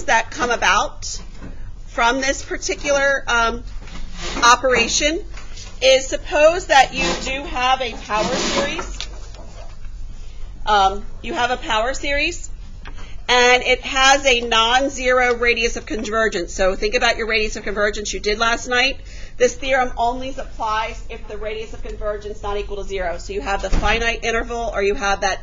that come about from this particular operation is, suppose that you do have a power series. You have a power series, and it has a non-zero radius of convergence. So think about your radius of convergence you did last night. This theorem only applies if the radius of convergence is not equal to 0. So you have the finite interval, or you have that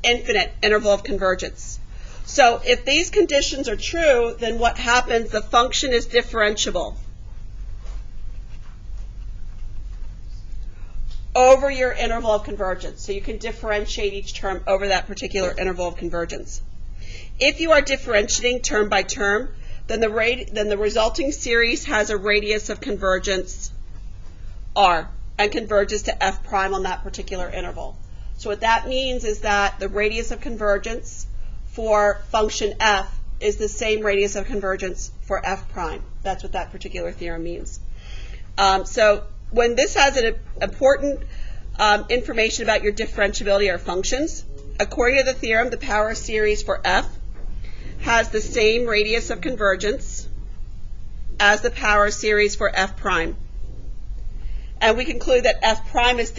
infinite interval of convergence. So if these conditions are true, then what happens? The function is differentiable over your interval of convergence. So you can differentiate each term over that particular interval of convergence. If you are differentiating term by term, then the resulting series has a radius of convergence r and converges to f prime on that particular interval. So what that means is that the radius of convergence for function f is the same radius of convergence for f prime. That's what that particular theorem means. So when this has an important information about your differentiability or functions, according to the theorem, the power series for f has the same radius of convergence as the power series for f prime. And we conclude that f prime is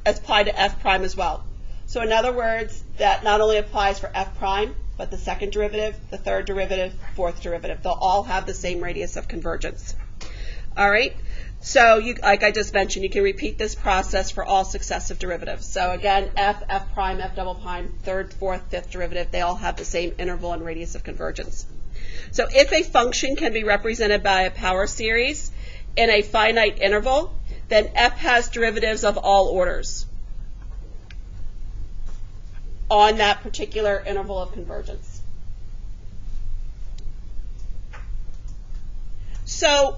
applied to f prime as well. So in other words, that not only applies for f prime, but the second derivative, the third derivative, fourth derivative. They'll all have the same radius of convergence. All right? So like I just mentioned, you can repeat this process for all successive derivatives. So again, f prime, f double prime, third, fourth, fifth derivative, they all have the same interval and radius of convergence. So if a function can be represented by a power series in a finite interval, then f has derivatives of all orders on that particular interval of convergence. So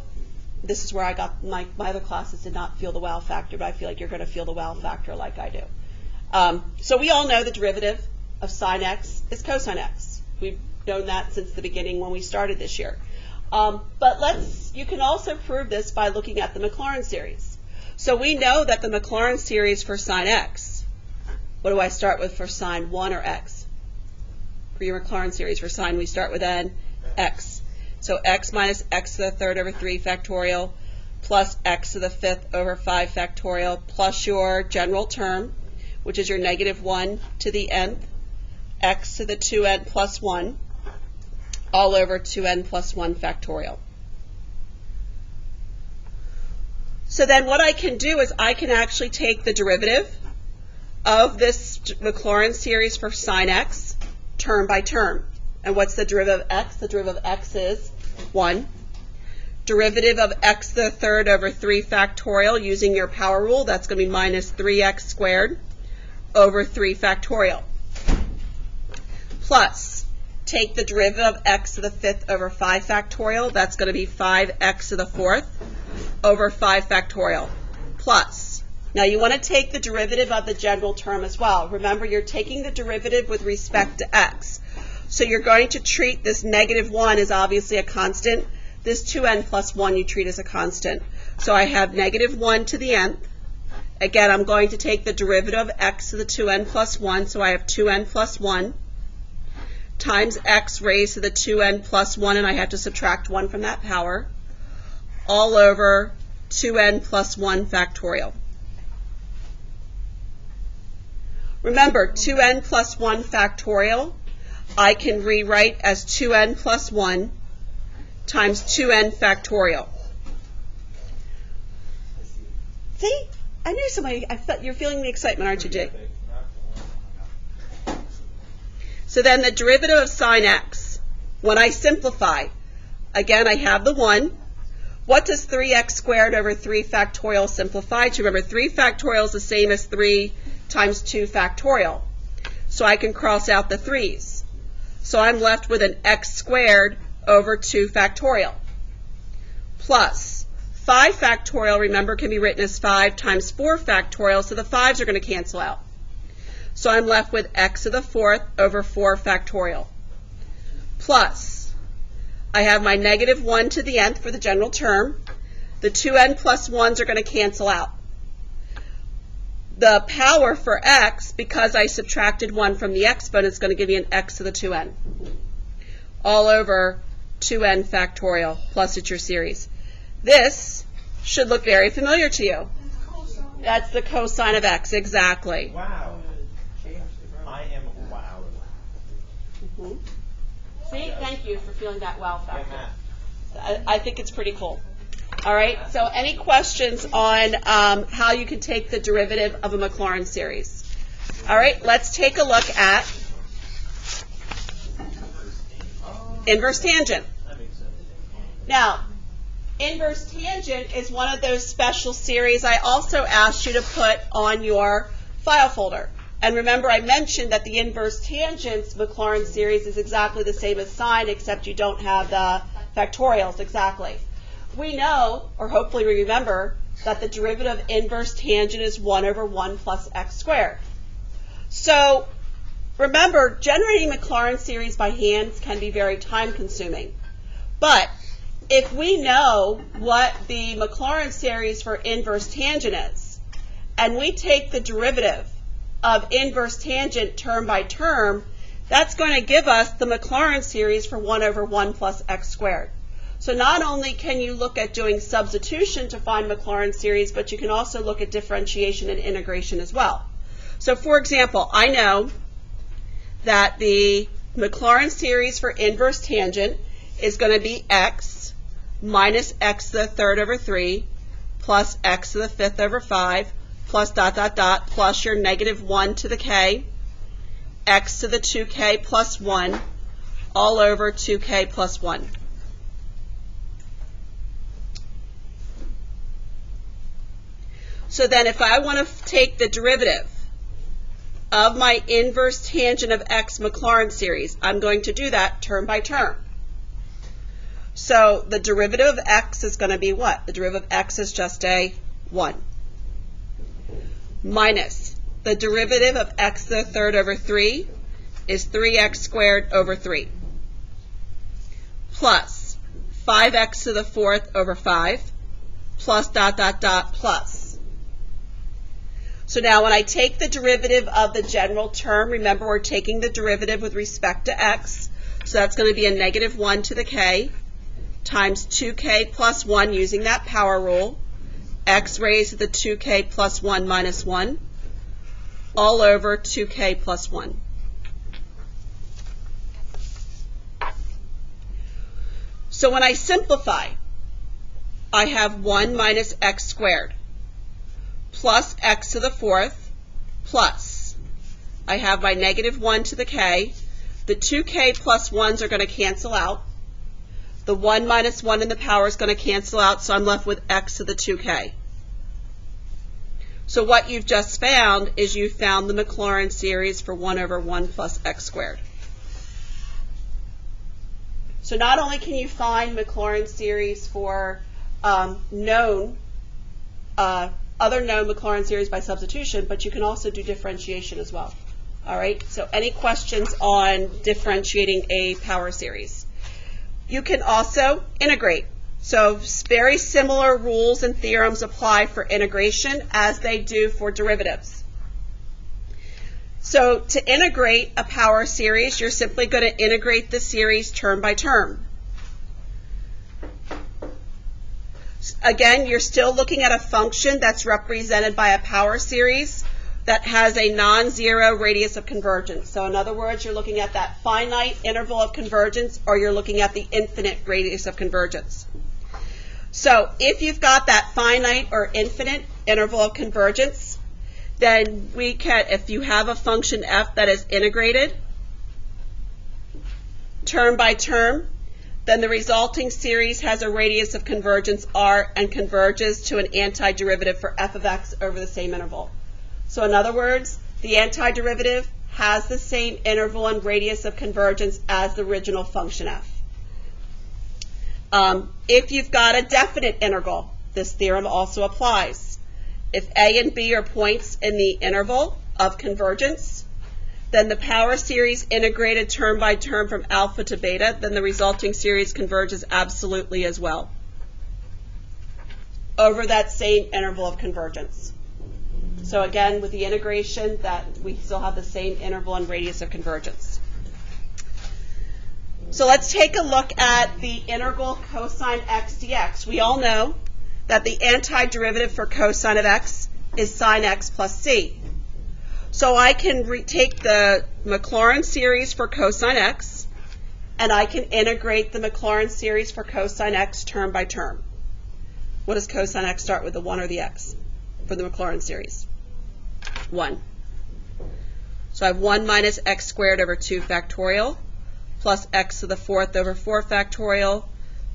this is where I got my other classes did not feel the wow factor, but I feel like you're going to feel the wow factor like I do. So we all know the derivative of sine x is cosine x. We've known that since the beginning when we started this year. But you can also prove this by looking at the Maclaurin series. So we know that the Maclaurin series for sine x, what do I start with for sine 1 or x? For your Maclaurin series for sine, we start with n, x. So x minus x to the third over 3 factorial plus x to the fifth over 5 factorial plus your general term, which is your negative 1 to the nth, x to the 2n plus 1, all over 2n plus 1 factorial. So then what I can do is I can actually take the derivative of this Maclaurin series for sine x term by term. And what's the derivative of x? The derivative of x is 1. Derivative of x to the third over 3 factorial using your power rule, that's going to be minus 3x squared over 3 factorial. Plus, take the derivative of x to the fifth over 5 factorial, that's going to be 5x to the fourth over 5 factorial. Plus, now you want to take the derivative of the general term as well. Remember, you're taking the derivative with respect to x. So you're going to treat this negative 1 as obviously a constant. This 2n plus 1 you treat as a constant. So I have negative 1 to the nth. Again, I'm going to take the derivative of x to the 2n plus 1, so I have 2n plus 1 times x raised to the 2n plus 1, and I have to subtract 1 from that power, all over 2n plus 1 factorial. Remember, 2n plus 1 factorial I can rewrite as 2n plus 1 times 2n factorial. See? I knew somebody, you're feeling the excitement, aren't you, Jake? So then the derivative of sine x, when I simplify, again I have the 1. What does 3x squared over 3 factorial simplify to? Remember, 3 factorial is the same as 3 times 2 factorial. So I can cross out the 3's. So I'm left with an x squared over 2 factorial. Plus 5 factorial, remember, can be written as 5 times 4 factorial, so the 5's are going to cancel out. So I'm left with x to the fourth over 4 factorial. Plus, I have my negative 1 to the nth for the general term. The 2n plus 1's are going to cancel out. The power for x, because I subtracted 1 from the exponent, is going to give me an x to the 2n. all over 2n factorial plus it's your series. This should look very familiar to you. That's the cosine of x, exactly. Wow. I am wow. Mm-hmm. See, thank you for feeling that wow Yeah, factor. Matt. I think it's pretty cool. All right, so any questions on how you can take the derivative of a Maclaurin series? All right, let's take a look at inverse tangent. Now, inverse tangent is one of those special series I also asked you to put on your file folder. And remember, I mentioned that the inverse tangent's Maclaurin series is exactly the same as sine, except you don't have the factorials exactly. We know, or hopefully we remember, that the derivative of inverse tangent is 1 over 1 plus x squared. So remember, generating Maclaurin series by hand can be very time consuming. But if we know what the Maclaurin series for inverse tangent is, and we take the derivative of inverse tangent term by term, that's going to give us the Maclaurin series for 1 over 1 plus x squared. So not only can you look at doing substitution to find Maclaurin series, but you can also look at differentiation and integration as well. So for example, I know that the Maclaurin series for inverse tangent is going to be x minus x to the third over 3 plus x to the fifth over 5 plus dot dot dot plus your negative 1 to the k, x to the 2k plus 1 all over 2k plus 1. So then if I want to take the derivative of my inverse tangent of x Maclaurin series, I'm going to do that term by term. So the derivative of x is going to be what? The derivative of x is just a 1. Minus the derivative of x to the third over 3 is 3x squared over 3. Plus 5x to the fourth over 5 plus dot dot dot plus. So now when I take the derivative of the general term, remember we're taking the derivative with respect to x, so that's going to be a negative 1 to the k times 2k plus 1 using that power rule, x raised to the 2k plus 1 minus 1, all over 2k plus 1. So when I simplify, I have 1 minus x squared plus x to the fourth plus, I have my negative 1 to the k. The 2k plus 1s are going to cancel out. The 1 minus 1 in the power is going to cancel out, so I'm left with x to the 2k. So what you've just found is you found the Maclaurin series for 1 over 1 plus x squared. So not only can you find Maclaurin series for other known Maclaurin series by substitution, but you can also do differentiation as well. All right, so any questions on differentiating a power series? You can also integrate. So very similar rules and theorems apply for integration as they do for derivatives. So to integrate a power series, you're simply going to integrate the series term by term. Again, you're still looking at a function that's represented by a power series that has a non-zero radius of convergence. So in other words, you're looking at that finite interval of convergence, or you're looking at the infinite radius of convergence. So if you've got that finite or infinite interval of convergence, then we can, if you have a function f that is integrated term by term, then the resulting series has a radius of convergence r and converges to an antiderivative for f of x over the same interval. So in other words, the antiderivative has the same interval and radius of convergence as the original function f. If you've got a definite integral, this theorem also applies. If a and b are points in the interval of convergence, then the power series integrated term by term from alpha to beta, then the resulting series converges absolutely as well over that same interval of convergence. So again, with the integration, that we still have the same interval and radius of convergence. So let's take a look at the integral cosine x dx. We all know that the antiderivative for cosine of x is sine x plus c. So I can take the Maclaurin series for cosine x, and I can integrate the Maclaurin series for cosine x term by term. What does cosine x start with, the 1 or the x for the Maclaurin series? 1. So I have 1 minus x squared over 2 factorial plus x to the 4th over 4 factorial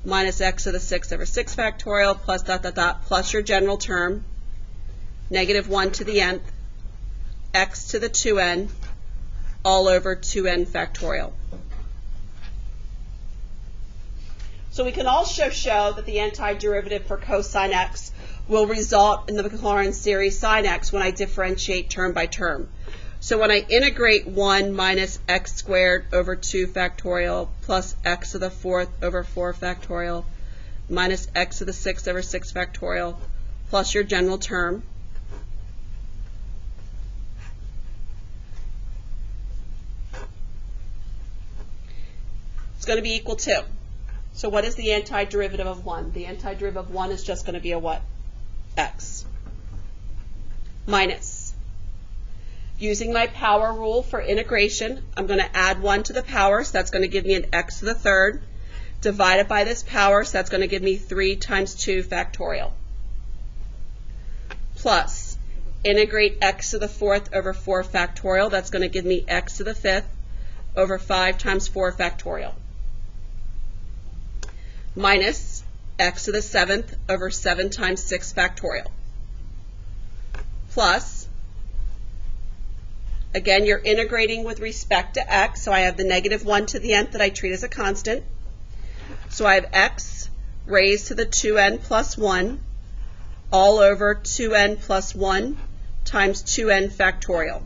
minus x to the 6th over 6 factorial plus dot dot dot plus your general term, negative 1 to the nth, x to the 2n, all over 2n factorial. So we can also show that the antiderivative for cosine x will result in the Maclaurin series sine x when I differentiate term by term. So when I integrate 1 minus x squared over 2 factorial plus x to the 4th over 4 factorial minus x to the 6th over 6 factorial plus your general term, it's going to be equal to. So what is the antiderivative of 1? The antiderivative of 1 is just going to be a what? X. Minus. Using my power rule for integration, I'm going to add 1 to the power, so that's going to give me an x to the 3rd, divided by this power, so that's going to give me 3 times 2 factorial. Plus, integrate x to the 4th over 4 factorial, that's going to give me x to the 5th over 5 times 4 factorial. Minus x to the 7th over 7 times 6 factorial. Plus, again, you're integrating with respect to x, so I have the negative 1 to the nth that I treat as a constant. So I have x raised to the 2n plus 1 all over 2n plus 1 times 2n factorial.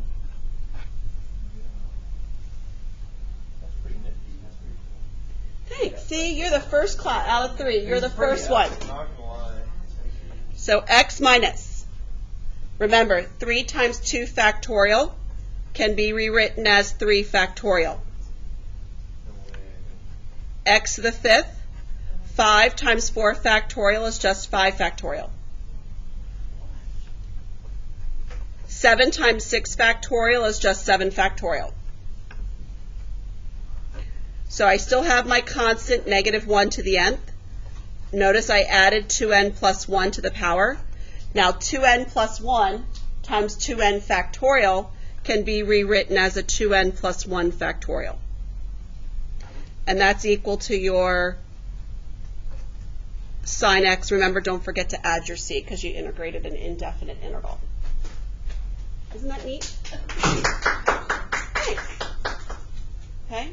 Thanks. See, you're the first class out of 3. You're the first one. So x minus. Remember, 3 times 2 factorial can be rewritten as 3 factorial. X to the 5th, 5 times 4 factorial is just 5 factorial. 7 times 6 factorial is just 7 factorial. So I still have my constant negative 1 to the nth. Notice I added 2n plus 1 to the power. Now 2n plus 1 times 2n factorial can be rewritten as a 2n plus 1 factorial. And that's equal to your sine x. Remember, don't forget to add your c because you integrated an indefinite interval. Isn't that neat? Thanks. Okay?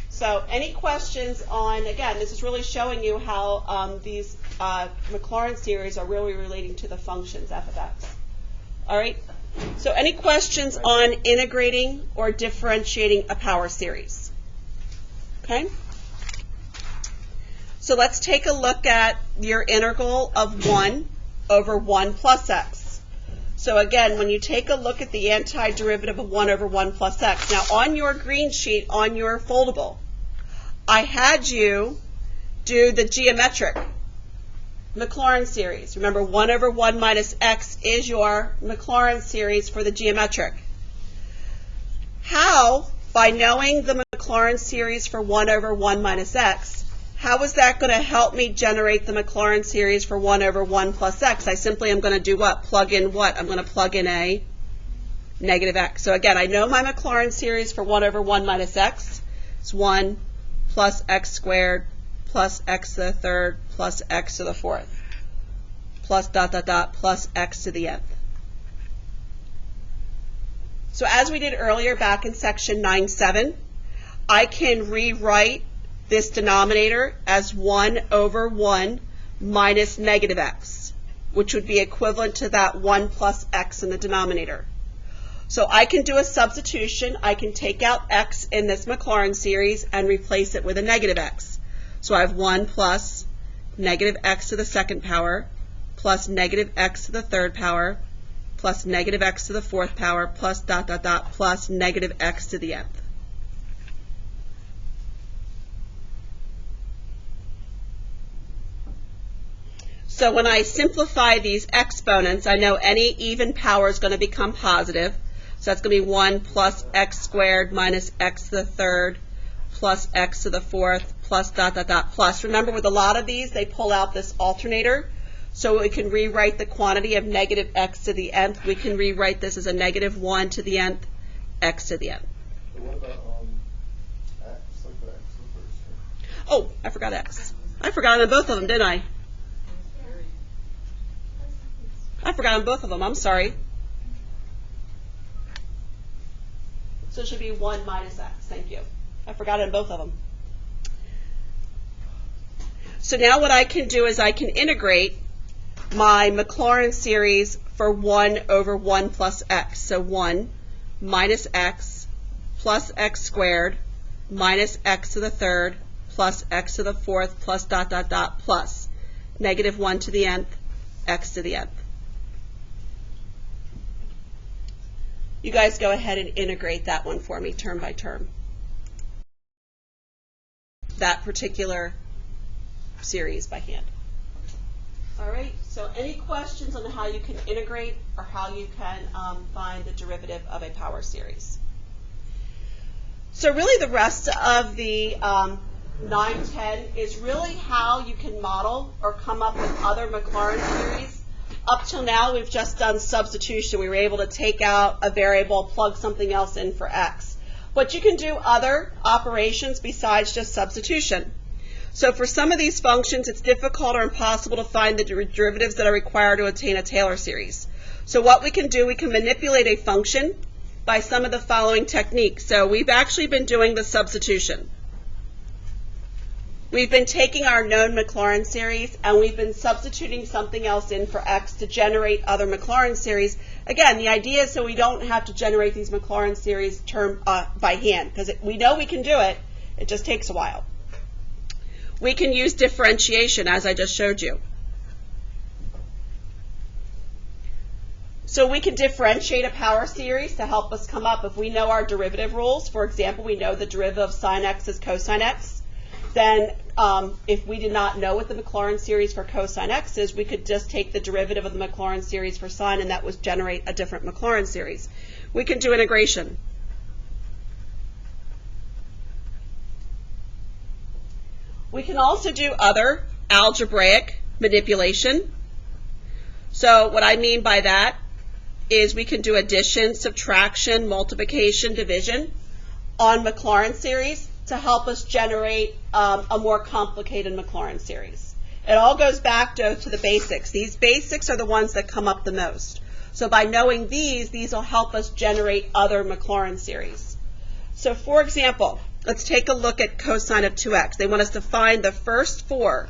So any questions on, again, this is really showing you how these Maclaurin series are really relating to the functions f of x. All right? So any questions on integrating or differentiating a power series? Okay? So let's take a look at your integral of 1 over 1 plus x. So again, when you take a look at the antiderivative of 1 over 1 plus x, now on your green sheet, on your foldable, I had you do the geometric Maclaurin series. Remember, 1 over 1 minus x is your Maclaurin series for the geometric. How, by knowing the Maclaurin series for 1 over 1 minus x, how is that going to help me generate the Maclaurin series for 1 over 1 plus x? I simply am going to do what? Plug in what? I'm going to plug in a negative x. So again, I know my Maclaurin series for 1 over 1 minus x. It's 1 plus x squared plus x to the 3rd plus x to the 4th plus dot dot dot plus x to the nth. So as we did earlier back in section 9.7, I can rewrite this denominator as 1 over 1 minus negative x, which would be equivalent to that 1 plus x in the denominator. So I can do a substitution. I can take out x in this Maclaurin series and replace it with a negative x. So I have 1 plus negative x to the 2nd power plus negative x to the 3rd power plus negative x to the 4th power plus dot dot dot plus negative x to the nth. So when I simplify these exponents, I know any even power is going to become positive. So that's going to be 1 plus x squared minus x to the third plus x to the fourth plus dot, dot, dot, plus. Remember, with a lot of these, they pull out this alternator. So we can rewrite the quantity of negative x to the nth. We can rewrite this as a negative 1 to the nth, x to the nth. So what about x, like the x in the first term? Oh, I forgot x. I forgot on both of them, didn't I? I forgot on both of them. I'm sorry. So it should be 1 minus x. Thank you. I forgot on both of them. So now what I can do is I can integrate my Maclaurin series for 1 over 1 plus x. So 1 minus x plus x squared minus x to the third plus x to the fourth plus dot, dot, dot, plus negative 1 to the nth, x to the nth. You guys go ahead and integrate that one for me, term by term. That particular series by hand. All right, so any questions on how you can integrate or how you can find the derivative of a power series? So really the rest of the 9-10 is really how you can model or come up with other Maclaurin series. Up till now, we've just done substitution. We were able to take out a variable, plug something else in for x. But you can do other operations besides just substitution. So for some of these functions, it's difficult or impossible to find the derivatives that are required to attain a Taylor series. So what we can do, we can manipulate a function by some of the following techniques. So we've actually been doing the substitution. We've been taking our known Maclaurin series and we've been substituting something else in for x to generate other Maclaurin series. Again, the idea is so we don't have to generate these Maclaurin series by hand, because we know we can do it, it just takes a while. We can use differentiation, as I just showed you. So we can differentiate a power series to help us come up, if we know our derivative rules, for example, we know the derivative of sine x is cosine x, then if we did not know what the Maclaurin series for cosine x is, we could just take the derivative of the Maclaurin series for sine, and that would generate a different Maclaurin series. We can do integration. We can also do other algebraic manipulation. So what I mean by that is we can do addition, subtraction, multiplication, division on Maclaurin series to help us generate a more complicated Maclaurin series. It all goes back to the basics. These basics are the ones that come up the most. So by knowing these will help us generate other Maclaurin series. So for example, let's take a look at cosine of 2x. They want us to find the first 4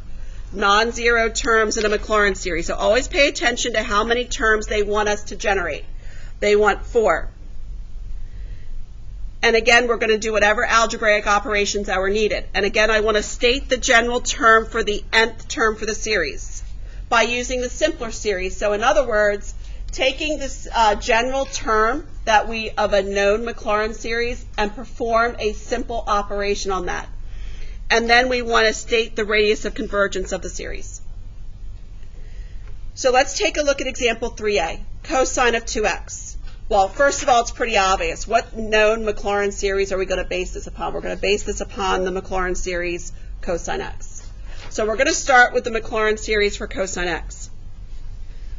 non-zero terms in a Maclaurin series. So always pay attention to how many terms they want us to generate. They want 4. And again, we're going to do whatever algebraic operations are needed. And again, I want to state the general term for the nth term for the series by using the simpler series. So in other words, taking this general term of a known Maclaurin series and perform a simple operation on that. And then we want to state the radius of convergence of the series. So let's take a look at example 3a, cosine of 2x. Well, first of all, it's pretty obvious. What known Maclaurin series are we going to base this upon? We're going to base this upon the Maclaurin series cosine x. So we're going to start with the Maclaurin series for cosine x.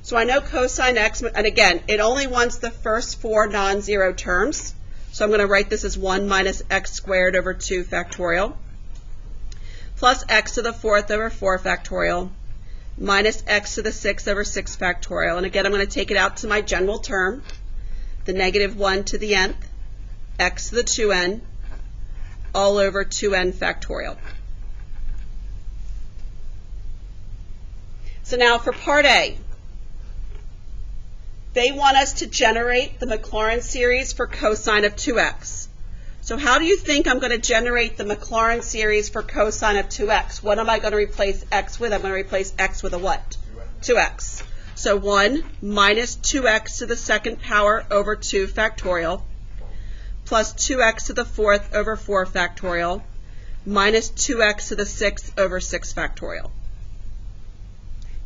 So I know cosine x, and again, it only wants the first 4 non-zero terms. So I'm going to write this as 1 minus x squared over 2 factorial, plus x to the 4th over 4 factorial, minus x to the 6th over 6 factorial. And again, I'm going to take it out to my general term, the negative 1 to the nth, x to the 2n, all over 2n factorial. So now for part A, they want us to generate the Maclaurin series for cosine of 2x. So how do you think I'm going to generate the Maclaurin series for cosine of 2x? What am I going to replace x with? I'm going to replace x with a what? 2x. So 1 minus 2x to the 2nd power over 2 factorial, plus 2x to the 4th over 4 factorial, minus 2x to the 6th over 6 factorial.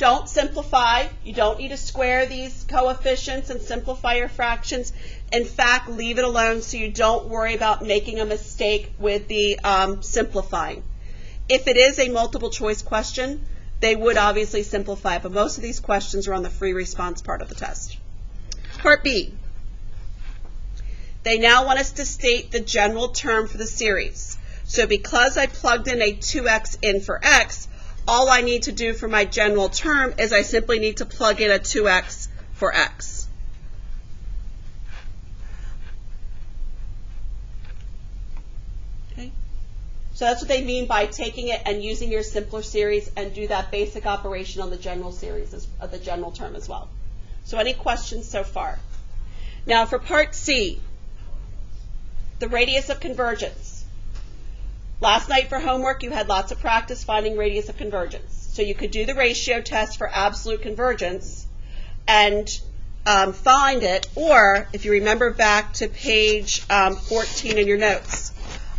Don't simplify. You don't need to square these coefficients and simplify your fractions. In fact, leave it alone so you don't worry about making a mistake with the simplifying. If it is a multiple choice question, they would obviously simplify, but most of these questions are on the free response part of the test. Part B. They now want us to state the general term for the series. So because I plugged in a 2x in for x, all I need to do for my general term is I simply need to plug in a 2x for x. Okay? So that's what they mean by taking it and using your simpler series and do that basic operation on the general series, the general term as well. So any questions so far? Now for part C, the radius of convergence. Last night for homework, you had lots of practice finding radius of convergence. So you could do the ratio test for absolute convergence and find it, or if you remember back to page 14 in your notes,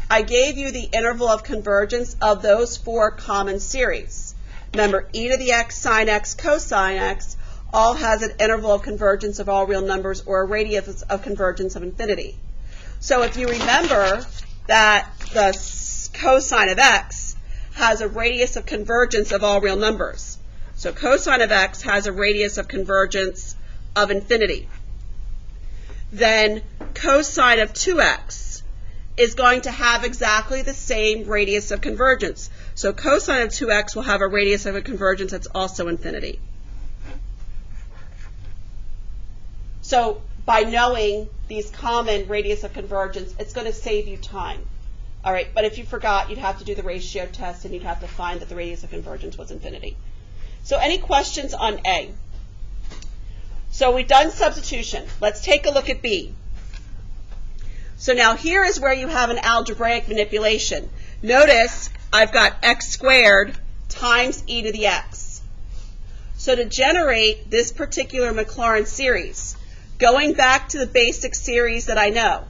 I gave you the interval of convergence of those four common series. Remember, e to the x, sine x, cosine x, all has an interval of convergence of all real numbers or a radius of convergence of infinity. So if you remember that the cosine of x has a radius of convergence of all real numbers. So cosine of x has a radius of convergence of infinity. Then cosine of 2x is going to have exactly the same radius of convergence. So cosine of 2x will have a radius of a convergence that's also infinity. So by knowing these common radius of convergence, it's going to save you time. All right, but if you forgot, you'd have to do the ratio test and you'd have to find that the radius of convergence was infinity. So any questions on A? So we've done substitution. Let's take a look at B. So now here is where you have an algebraic manipulation. Notice I've got x squared times e to the x. So to generate this particular Maclaurin series, going back to the basic series that I know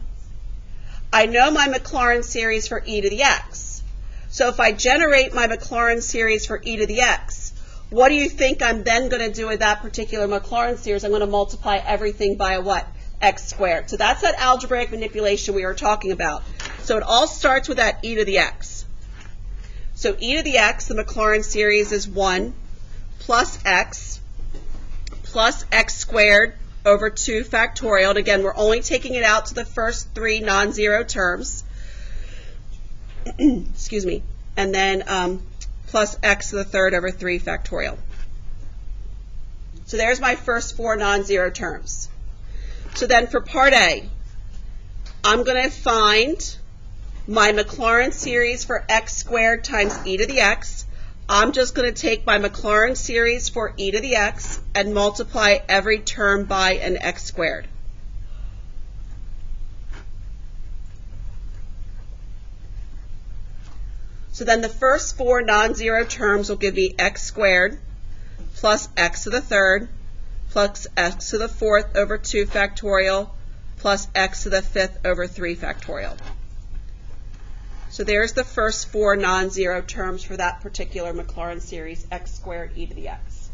my Maclaurin series for e to the x. So if I generate my Maclaurin series for e to the x, what do you think I'm then going to do with that particular Maclaurin series? I'm going to multiply everything by a what? X squared. So that's that algebraic manipulation we were talking about. So it all starts with that e to the x. So e to the x, the Maclaurin series is 1 plus x squared over 2 factorial. And again, we're only taking it out to the first three non-zero terms. Excuse me. And then plus x to the third over 3 factorial. So there's my first four non-zero terms. So then for part A, I'm going to find my Maclaurin series for x squared times e to the x. I'm just going to take my Maclaurin series for e to the x and multiply every term by an x squared. So then the first four non-zero terms will give me x squared plus x to the third plus x to the fourth over 2 factorial plus x to the fifth over 3 factorial. So there's the first four non-zero terms for that particular Maclaurin series, x squared e to the x.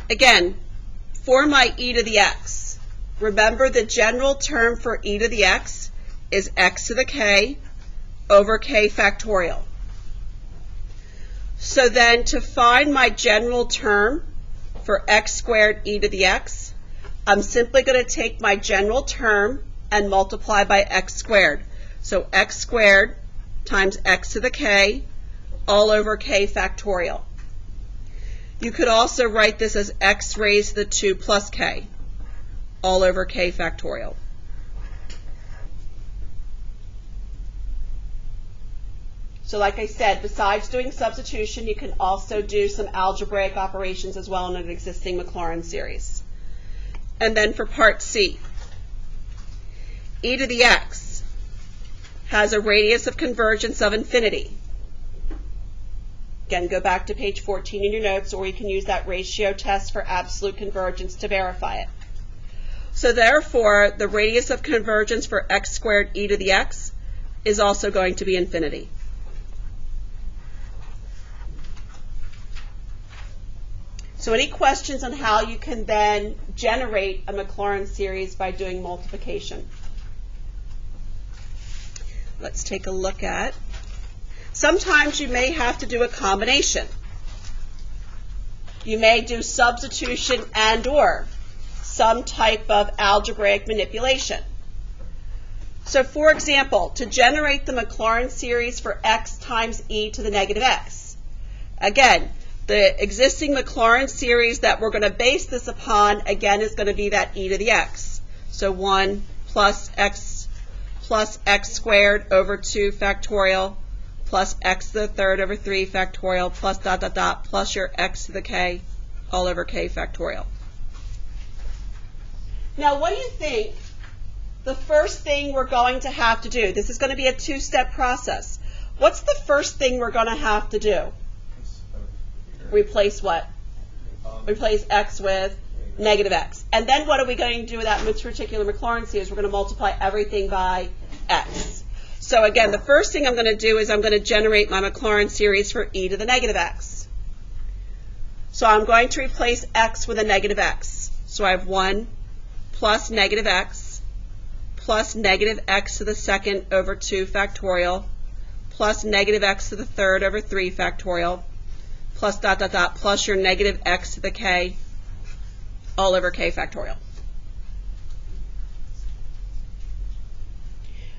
Again, for my e to the x, remember the general term for e to the x is x to the k over k factorial. So then to find my general term for x squared e to the x, I'm simply going to take my general term and multiply by x squared. So x squared times x to the k all over k factorial. You could also write this as x raised to the 2 plus k all over k factorial. So like I said, besides doing substitution, you can also do some algebraic operations as well in an existing Maclaurin series. And then for part C, e to the x has a radius of convergence of infinity. Again, go back to page 14 in your notes, or you can use that ratio test for absolute convergence to verify it. So therefore, the radius of convergence for x squared e to the x is also going to be infinity. So any questions on how you can then generate a Maclaurin series by doing multiplication? Let's take a look at. Sometimes you may have to do a combination. You may do substitution and or some type of algebraic manipulation. So for example, to generate the Maclaurin series for x times e to the negative x, again, the existing Maclaurin series that we're going to base this upon, again, is going to be that e to the x. So 1 plus x squared over 2 factorial plus x to the third over 3 factorial plus dot dot dot plus your x to the k all over k factorial. Now, what do you think the first thing we're going to have to do? This is going to be a two-step process. What's the first thing we're going to have to do? Replace what? Replace x with negative x. And then what are we going to do with that particular Maclaurin series? We're going to multiply everything by x. So again, the first thing I'm going to do is I'm going to generate my Maclaurin series for e to the negative x. So I'm going to replace x with a negative x. So I have 1 plus negative x to the second over 2 factorial plus negative x to the third over 3 factorial plus dot dot dot plus your negative x to the k all over k factorial.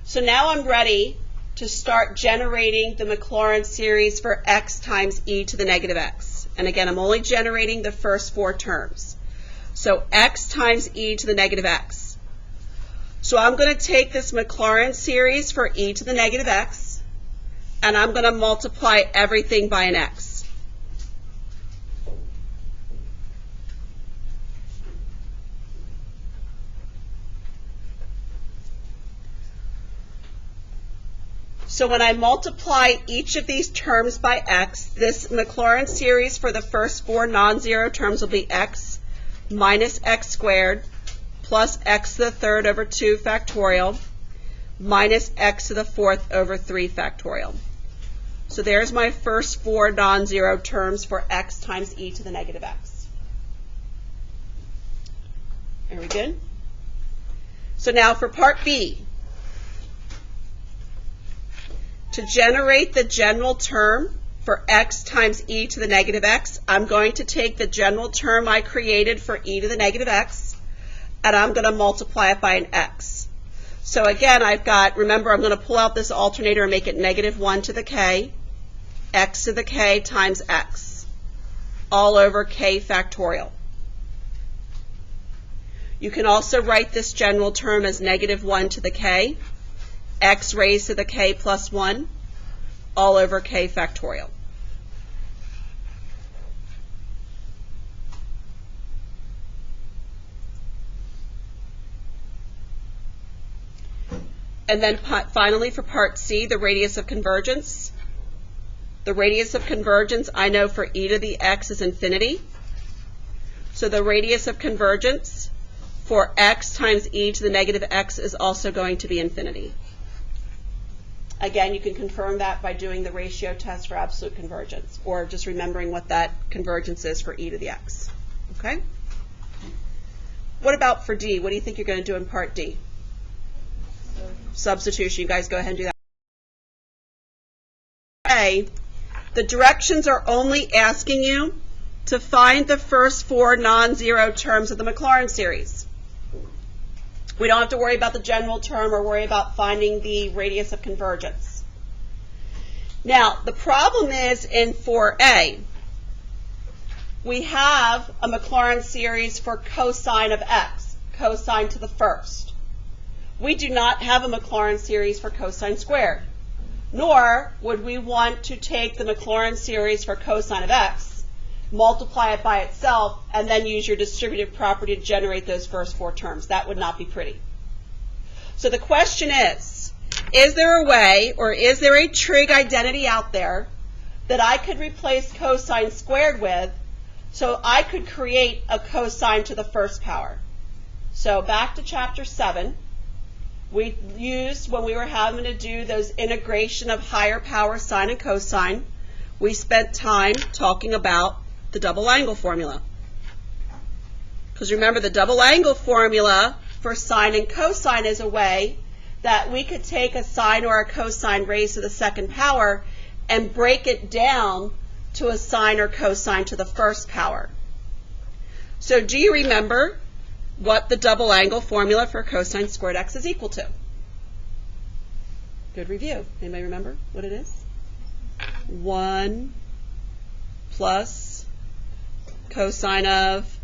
So now I'm ready to start generating the Maclaurin series for x times e to the negative x. And again, I'm only generating the first 4 terms. So x times e to the negative x. So I'm going to take this Maclaurin series for e to the negative x, and I'm going to multiply everything by an x. So when I multiply each of these terms by x, this Maclaurin series for the first 4 non-zero terms will be x minus x squared plus x to the third over 2 factorial minus x to the fourth over 3 factorial. So there's my first 4 non-zero terms for x times e to the negative x. Are we good? So now for part B. To generate the general term for x times e to the negative x, I'm going to take the general term I created for e to the negative x, and I'm going to multiply it by an x. So again, I've got, remember, I'm going to pull out this alternator and make it negative 1 to the k, x to the k times x, all over k factorial. You can also write this general term as negative 1 to the k, x raised to the k plus 1, all over k factorial. And then finally for part C, the radius of convergence. The radius of convergence, I know for e to the x is infinity. So the radius of convergence for x times e to the negative x is also going to be infinity. Again, you can confirm that by doing the ratio test for absolute convergence, or just remembering what that convergence is for e to the x. Okay? What about for D? What do you think you're going to do in part D? Substitution. You guys go ahead and do that. A, the directions are only asking you to find the first 4 non-zero terms of the Maclaurin series. We don't have to worry about the general term or worry about finding the radius of convergence. Now, the problem is in 4A, we have a Maclaurin series for cosine of x, cosine to the first. We do not have a Maclaurin series for cosine squared, nor would we want to take the Maclaurin series for cosine of x, multiply it by itself, and then use your distributive property to generate those first 4 terms. That would not be pretty. So the question is there a way, or is there a trig identity out there that I could replace cosine squared with so I could create a cosine to the first power? So back to chapter 7. We used, when we were having to do those integration of higher power sine and cosine, we spent time talking about the double angle formula. Because remember, the double angle formula for sine and cosine is a way that we could take a sine or a cosine raised to the second power and break it down to a sine or cosine to the first power. So do you remember what the double angle formula for cosine squared x is equal to? Good review. Anybody remember what it is? 1 plus cosine of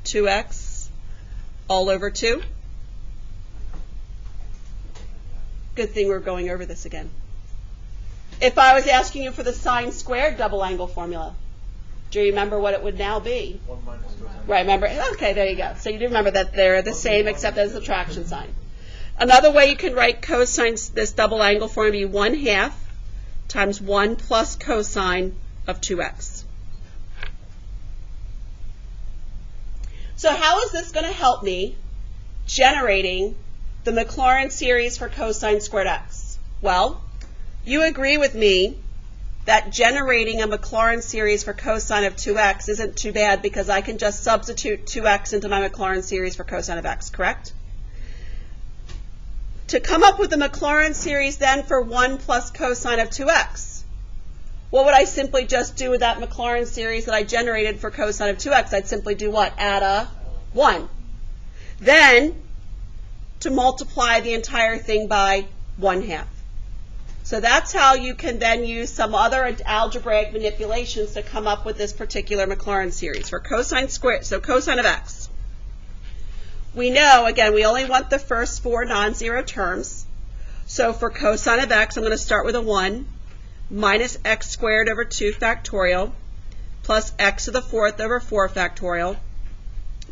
2x all over 2. Good thing we're going over this again. If I was asking you for the sine squared double angle formula, do you remember what it would now be? 1 minus cosine. Right, remember? Okay, there you go. So you do remember that they're the same except as a subtraction sign. Another way you can write cosine, this double angle formula, be 1/2 times 1 plus cosine of 2x. So how is this going to help me generating the Maclaurin series for cosine squared x? Well, you agree with me that generating a Maclaurin series for cosine of 2x isn't too bad because I can just substitute 2x into my Maclaurin series for cosine of x, correct? To come up with the Maclaurin series then for 1 plus cosine of 2x, what would I simply just do with that Maclaurin series that I generated for cosine of 2x? I'd simply do what? Add a 1. Then, to multiply the entire thing by 1/2. So that's how you can then use some other algebraic manipulations to come up with this particular Maclaurin series for cosine squared, so cosine of x. We know, again, we only want the first 4 non-zero terms. So for cosine of x, I'm going to start with a 1 minus x squared over 2 factorial plus x to the 4th over 4 factorial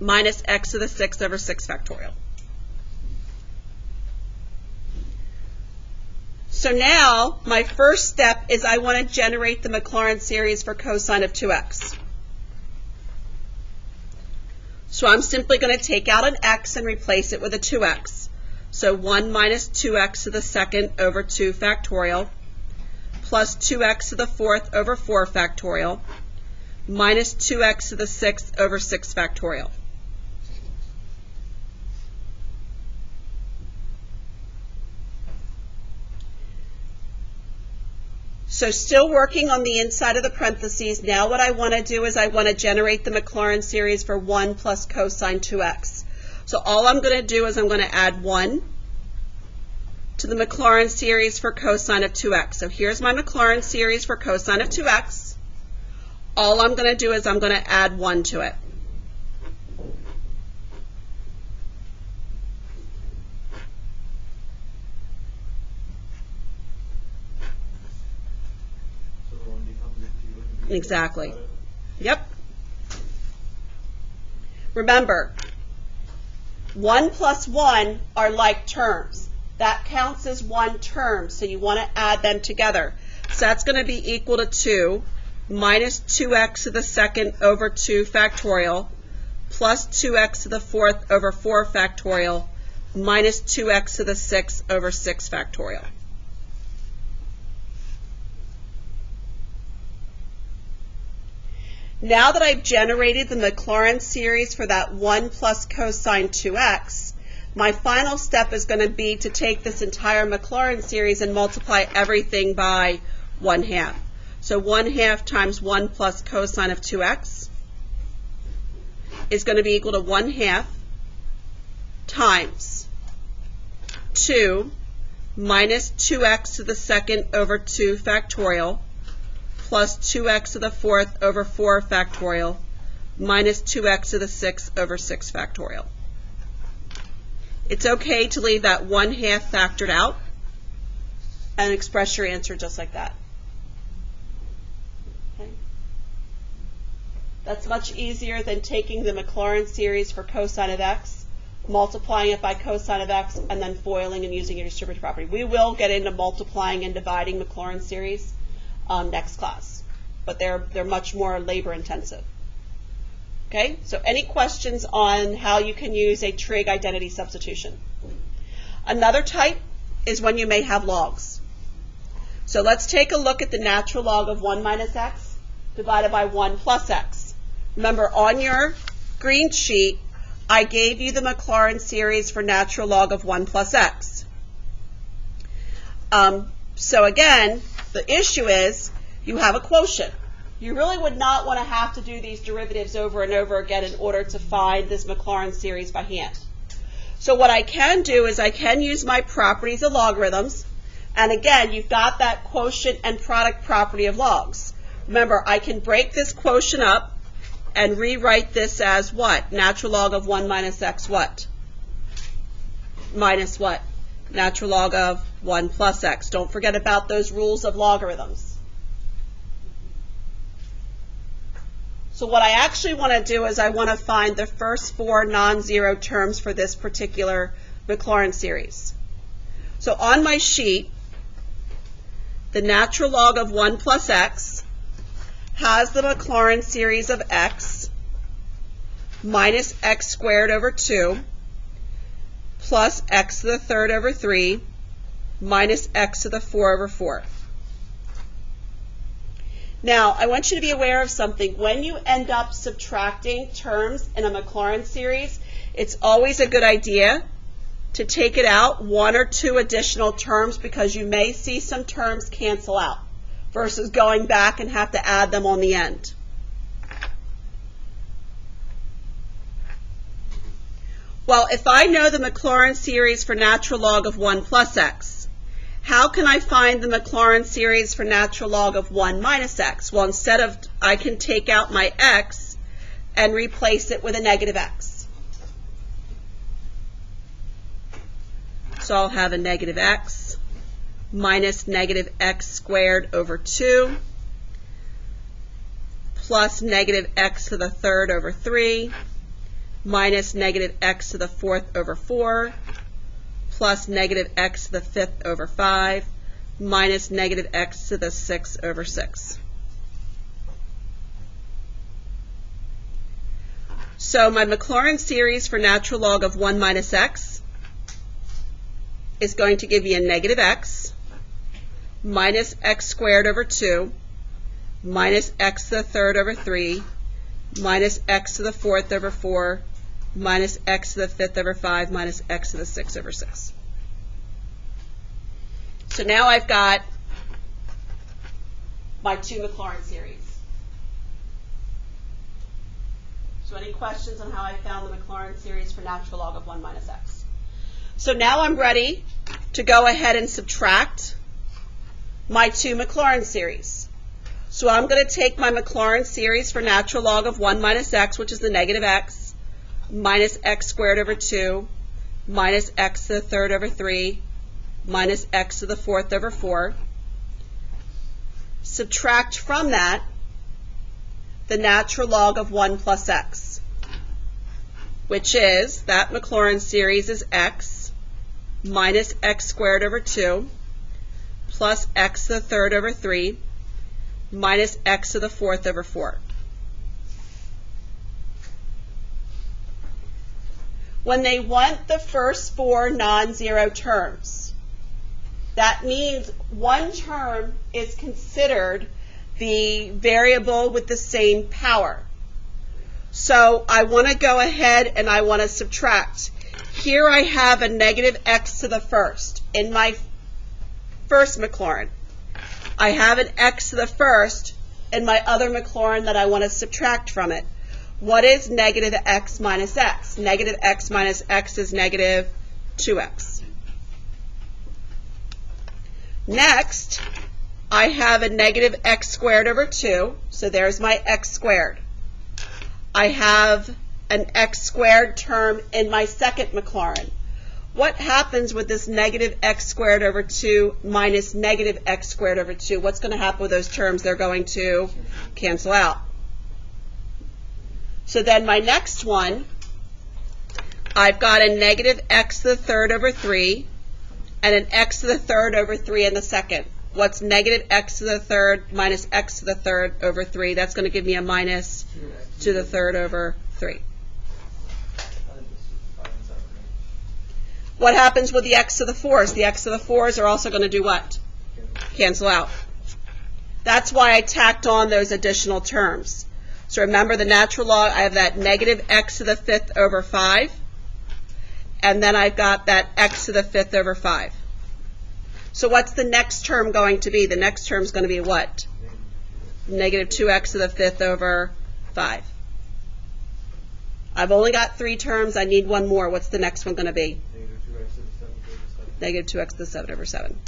minus x to the 6th over 6 factorial. So now, my first step is I want to generate the Maclaurin series for cosine of 2x. So I'm simply going to take out an x and replace it with a 2x. So 1 minus 2x to the 2nd over 2 factorial plus 2x to the 4th over 4 factorial minus 2x to the 6th over 6 factorial. So still working on the inside of the parentheses, now what I want to do is I want to generate the Maclaurin series for 1 plus cosine 2x. So all I'm going to do is I'm going to add 1 to the Maclaurin series for cosine of 2x. So here's my Maclaurin series for cosine of 2x. All I'm going to do is I'm going to add 1 to it. Exactly. Yep. Remember, 1 plus 1 are like terms. That counts as one term, so you want to add them together. So that's going to be equal to 2 minus 2x to the 2nd over 2 factorial plus 2x to the 4th over 4 factorial minus 2x to the 6th over 6 factorial. Now that I've generated the Maclaurin series for that 1 plus cosine 2x, my final step is going to be to take this entire Maclaurin series and multiply everything by 1/2. So 1/2 times 1 plus cosine of 2x is going to be equal to 1/2 times 2 minus 2x to the 2nd over 2 factorial plus 2x to the 4th over 4 factorial minus 2x to the 6th over 6 factorial. It's okay to leave that 1/2 factored out and express your answer just like that. Okay? That's much easier than taking the Maclaurin series for cosine of x, multiplying it by cosine of x, and then FOILing and using your distributive property. We will get into multiplying and dividing Maclaurin series next class, but they're much more labor intensive. Okay, so any questions on how you can use a trig identity substitution? Another type is when you may have logs. So let's take a look at the natural log of 1 minus x divided by 1 plus x. Remember, on your green sheet, I gave you the Maclaurin series for natural log of 1 plus x. So again, the issue is you have a quotient. You really would not want to have to do these derivatives over and over again in order to find this Maclaurin series by hand. So what I can do is I can use my properties of logarithms. And again, you've got that quotient and product property of logs. Remember, I can break this quotient up and rewrite this as what? Natural log of 1 minus x what? Minus what? Natural log of 1 plus x. Don't forget about those rules of logarithms. So what I actually want to do is I want to find the first 4 non-zero terms for this particular Maclaurin series. So on my sheet, the natural log of 1 plus x has the Maclaurin series of x minus x squared over 2 plus x to the third over 3 minus x to the 4 over 4. Now, I want you to be aware of something. When you end up subtracting terms in a Maclaurin series, it's always a good idea to take it out 1 or 2 additional terms because you may see some terms cancel out versus going back and have to add them on the end. Well, if I know the Maclaurin series for natural log of 1 plus x, how can I find the Maclaurin series for natural log of 1 minus x? Well, instead of, I can take out my x and replace it with a negative x. So I'll have a negative x minus negative x squared over 2 plus negative x to the third over 3 minus negative x to the fourth over 4 plus negative x to the fifth over 5 minus negative x to the 6 over 6. So my Maclaurin series for natural log of 1 minus x is going to give me a negative x minus x squared over 2 minus x to the third over 3 minus x to the fourth over 4 minus x to the fifth over 5 minus x to the 6 over 6. So now I've got my 2 Maclaurin series. So any questions on how I found the Maclaurin series for natural log of 1 minus x? So now I'm ready to go ahead and subtract my 2 Maclaurin series. So I'm going to take my Maclaurin series for natural log of 1 minus x, which is the negative x, minus x squared over 2, minus x to the third over 3, minus x to the fourth over 4. Subtract from that the natural log of 1 plus x, which is, that Maclaurin series is x minus x squared over 2 plus x to the third over 3 minus x to the fourth over 4. When they want the first 4 non-zero terms, that means one term is considered the variable with the same power. So I want to go ahead and I want to subtract. Here I have a negative x to the first in my first Maclaurin. I have an x to the first in my other Maclaurin that I want to subtract from it. What is negative x minus x? Negative x minus x is negative 2x. Next, I have a negative x squared over 2, so there's my x squared. I have an x squared term in my second Maclaurin. What happens with this negative x squared over 2 minus negative x squared over 2? What's going to happen with those terms? They're going to cancel out. So then my next one, I've got a negative x to the third over 3 and an x to the third over 3 in the second. What's negative x to the third minus x to the third over 3? That's going to give me a minus to the third over 3. What happens with the x to the 4s? The x to the 4s are also going to do what? Cancel out. That's why I tacked on those additional terms. So remember the natural log, I have that negative x to the fifth over 5, and then I've got that x to the fifth over 5. So what's the next term going to be? The next term is going to be what? Negative 2x to the fifth over 5. I've only got 3 terms. I need one more. What's the next one going to be? Negative 2x to the 7th over 7. Negative 2x to the 7 over 7.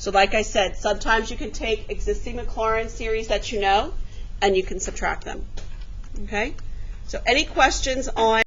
So like I said, sometimes you can take existing Maclaurin series that you know, and you can subtract them. Okay? So any questions on